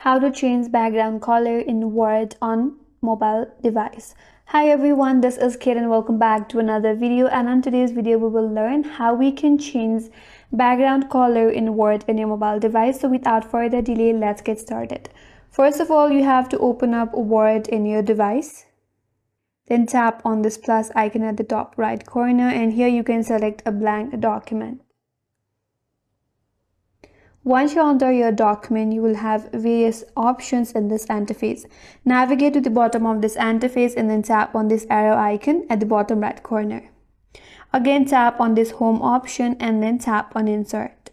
how to change background color in Word on mobile device. Hi everyone, this is Kate and welcome back to another video, and on today's video we will learn how we can change background color in Word in your mobile device. So without further delay, let's get started. First of all, you have to open up Word in your device. Then tap on this plus icon at the top right corner, and here you can select a blank document. Once you enter your document, you will have various options in this interface. Navigate to the bottom of this interface and then tap on this arrow icon at the bottom right corner. Again, tap on this home option and then tap on insert.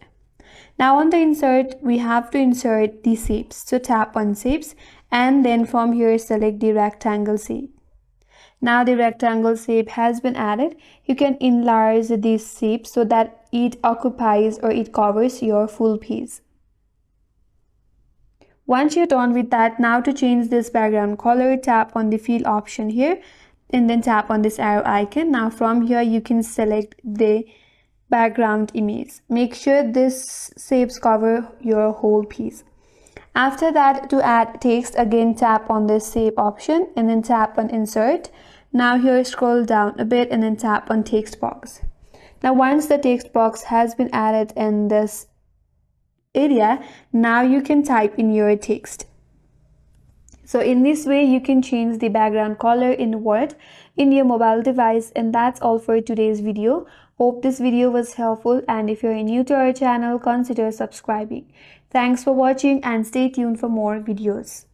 Now on the insert, we have to insert the shapes. So tap on shapes and then from here select the rectangle shape. Now the rectangle shape has been added. You can enlarge this shape so that it occupies or it covers your full piece. Once you're done with that, now to change this background color, tap on the fill option here and then tap on this arrow icon. Now from here you can select the background image. Make sure this shapes cover your whole piece. After that, to add text, again tap on this shape option and then tap on insert. Now here scroll down a bit and then tap on text box. Now once the text box has been added in this area, now you can type in your text. So in this way you can change the background color in Word in your mobile device. And that's all for today's video. Hope this video was helpful, and if you're new to our channel, consider subscribing. Thanks for watching and stay tuned for more videos.